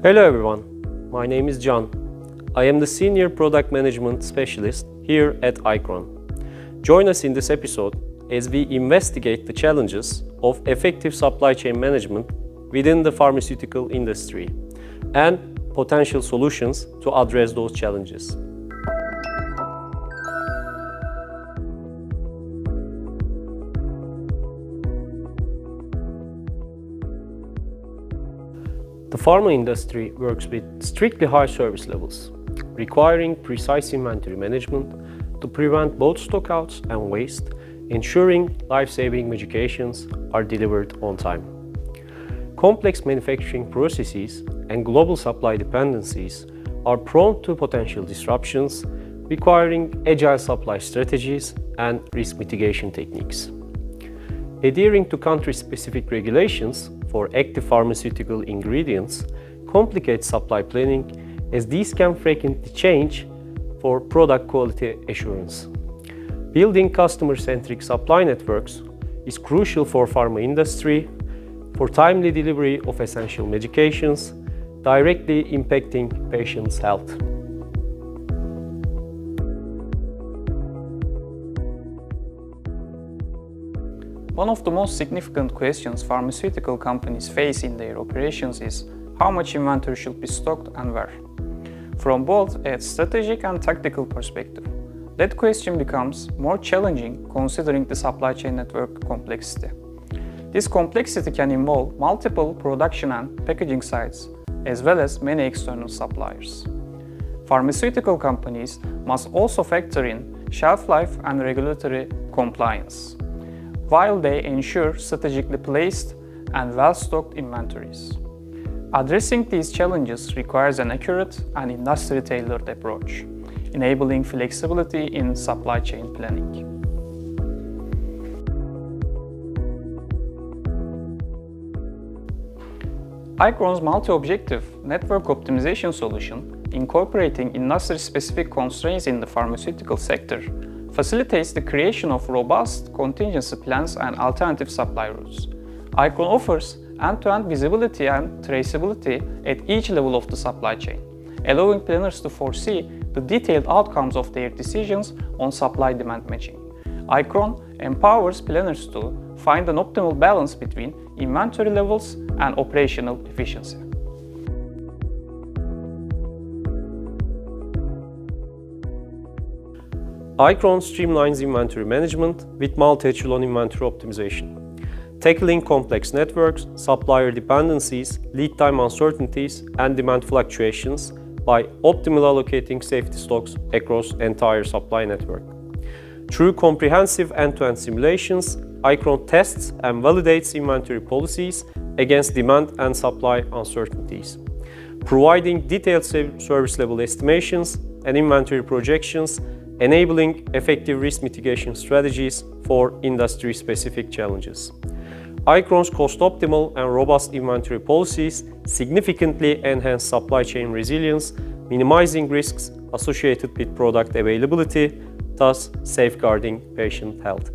Hello everyone, my name is John. I am the Senior Product Management Specialist here at ICRON. Join us in this episode as we investigate the challenges of effective supply chain management within the pharmaceutical industry and potential solutions to address those challenges. The pharma industry works with strictly high service levels, requiring precise inventory management to prevent both stockouts and waste, ensuring life-saving medications are delivered on time. Complex manufacturing processes and global supply dependencies are prone to potential disruptions, requiring agile supply strategies and risk mitigation techniques. Adhering to country-specific regulations for active pharmaceutical ingredients complicates supply planning, as these can frequently change for product quality assurance. Building customer-centric supply networks is crucial for pharma industry for timely delivery of essential medications, directly impacting patients' health. One of the most significant questions pharmaceutical companies face in their operations is how much inventory should be stocked and where. From both a strategic and tactical perspective, that question becomes more challenging considering the supply chain network complexity. This complexity can involve multiple production and packaging sites, as well as many external suppliers. Pharmaceutical companies must also factor in shelf life and regulatory compliance, while they ensure strategically placed and well-stocked inventories. Addressing these challenges requires an accurate and industry-tailored approach, enabling flexibility in supply chain planning. ICRON's multi-objective network optimization solution, incorporating industry-specific constraints in the pharmaceutical sector, facilitates the creation of robust contingency plans and alternative supply routes. ICRON offers end-to-end visibility and traceability at each level of the supply chain, allowing planners to foresee the detailed outcomes of their decisions on supply-demand matching. ICRON empowers planners to find an optimal balance between inventory levels and operational efficiency. ICRON streamlines inventory management with multi-echelon inventory optimization, tackling complex networks, supplier dependencies, lead time uncertainties, and demand fluctuations by optimally allocating safety stocks across entire supply network. Through comprehensive end-to-end simulations, ICRON tests and validates inventory policies against demand and supply uncertainties, providing detailed service level estimations and inventory projections, enabling effective risk mitigation strategies for industry-specific challenges. ICRON's cost-optimal and robust inventory policies significantly enhance supply chain resilience, minimizing risks associated with product availability, thus safeguarding patient health.